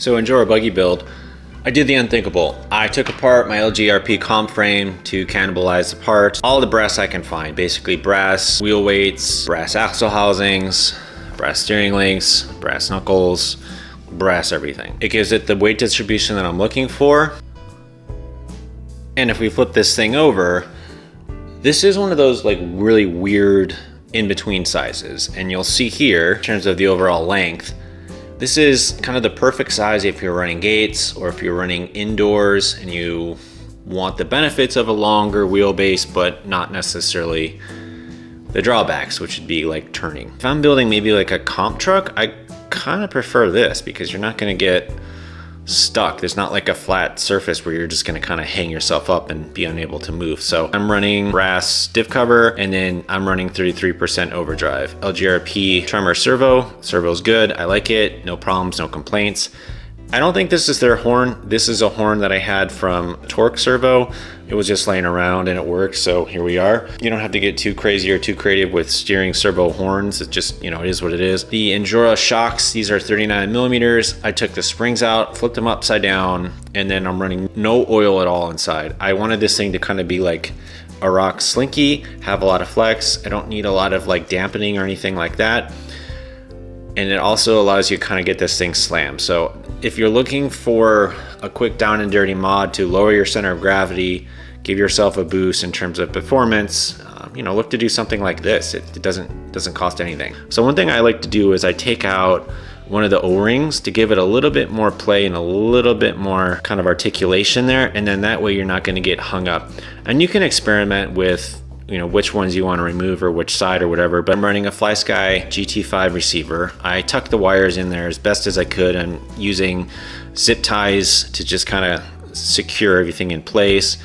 So Injora buggy build, I did the unthinkable. I took apart my LGRP comp frame to cannibalize the parts. All the brass I can find, basically brass wheel weights, brass axle housings, brass steering links, brass knuckles, brass everything. It gives it the weight distribution that I'm looking for. And if we flip this thing over, this is one of those like really weird in-between sizes. And you'll see here, in terms of the overall length, this is kind of the perfect size if you're running gates or if you're running indoors and you want the benefits of a longer wheelbase, but not necessarily the drawbacks, which would be like turning. If I'm building maybe like a comp truck, I kind of prefer this because you're not gonna get stuck. There's not like a flat surface where you're just gonna kind of hang yourself up and be unable to move. So I'm running brass diff cover, and then I'm running 33% overdrive. LGRP tremor servo's good. I like it, no problems, no complaints. I don't think this is their horn. This is a horn that I had from Torque Servo. It was just laying around and it worked, so here we are. You don't have to get too crazy or too creative with steering servo horns. It's just, you know, it is what it is. The Injora shocks, these are 39 millimeters. I took the springs out, flipped them upside down, and then I'm running no oil at all inside. I wanted this thing to kind of be like a rock slinky, have a lot of flex. I don't need a lot of like dampening or anything like that. And it also allows you to kind of get this thing slammed. So if you're looking for a quick down and dirty mod to lower your center of gravity, give yourself a boost in terms of performance, you know, look to do something like this. It doesn't cost anything. So one thing I like to do is I take out one of the O-rings to give it a little bit more play and a little bit more kind of articulation there. And then that way you're not going to get hung up. And you can experiment with, you know, which ones you want to remove or which side or whatever, but I'm running a FlySky GT5 receiver. I tucked the wires in there as best as I could and using zip ties to just kind of secure everything in place.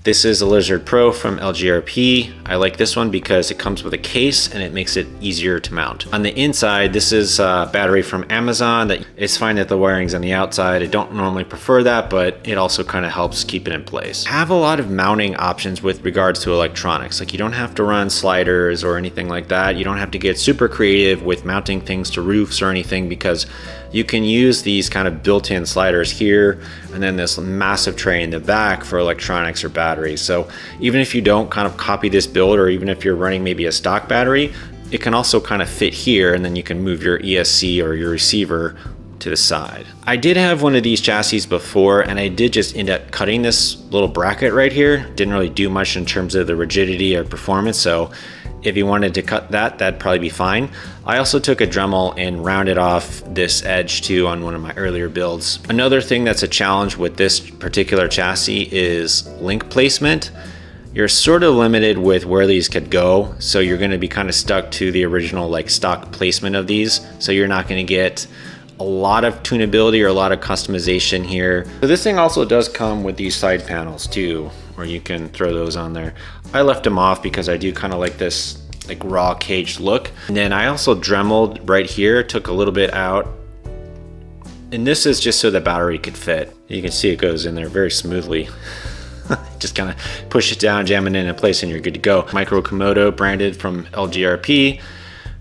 This is a Lizard Pro from LGRP. I like this one because it comes with a case and it makes it easier to mount. On the inside, this is a battery from Amazon. That it's fine that the wiring's on the outside. I don't normally prefer that, but it also kind of helps keep it in place. I have a lot of mounting options with regards to electronics. Like you don't have to run sliders or anything like that. You don't have to get super creative with mounting things to roofs or anything, because you can use these kind of built-in sliders here and then this massive tray in the back for electronics or batteries. So even if you don't kind of copy this build, or even if you're running maybe a stock battery, it can also kind of fit here, and then you can move your ESC or your receiver to the side. I did have one of these chassis before, and I did just end up cutting this little bracket right here. Didn't really do much in terms of the rigidity or performance, so if you wanted to cut that, that'd probably be fine. I also took a Dremel and rounded off this edge too on one of my earlier builds. Another thing that's a challenge with this particular chassis is link placement. You're sort of limited with where these could go, so you're going to be kind of stuck to the original like stock placement of these, so you're not going to get a lot of tunability or a lot of customization here. So this thing also does come with these side panels too, where you can throw those on there. I left them off because I do kind of like this like raw caged look. And then I also Dremeled right here, took a little bit out. And this is just so the battery could fit. You can see it goes in there very smoothly. Just kind of push it down, jam it in place, and you're good to go. Micro Komodo branded from LGRP.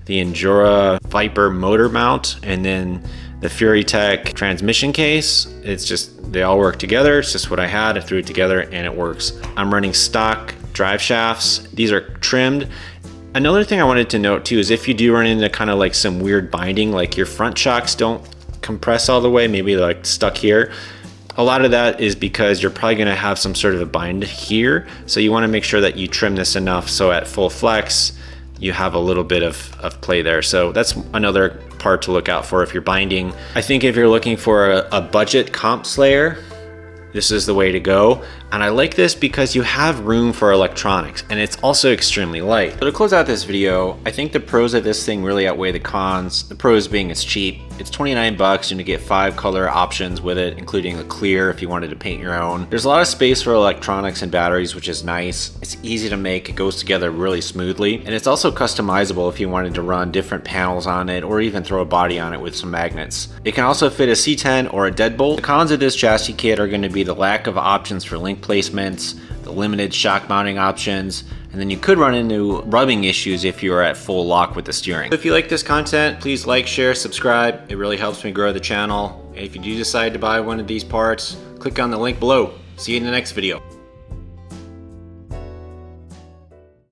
The Injora Viper motor mount, and then the Furitek transmission case. It's just, they all work together. It's just what I had. I threw it together and it works. I'm running stock drive shafts. These are trimmed. Another thing I wanted to note too is if you do run into kind of like some weird binding, like your front shocks don't compress all the way, maybe they're like stuck here. A lot of that is because you're probably gonna have some sort of a bind here. So you wanna make sure that you trim this enough so at full flex, you have a little bit of play there. So that's another part to look out for if you're binding. I think if you're looking for a budget comp slayer, this is the way to go. And I like this because you have room for electronics, and it's also extremely light. So to close out this video, I think the pros of this thing really outweigh the cons. The pros being it's cheap. It's 29 bucks and you get 5 color options with it, including a clear if you wanted to paint your own. There's a lot of space for electronics and batteries, which is nice. It's easy to make, it goes together really smoothly. And it's also customizable if you wanted to run different panels on it, or even throw a body on it with some magnets. It can also fit a C10 or a Deadbolt. The cons of this chassis kit are going to be the lack of options for link placements, the limited shock mounting options, and then you could run into rubbing issues if you are at full lock with the steering. If you like this content, please like, share, subscribe. It really helps me grow the channel. And if you do decide to buy one of these parts, click on the link below. See you in the next video.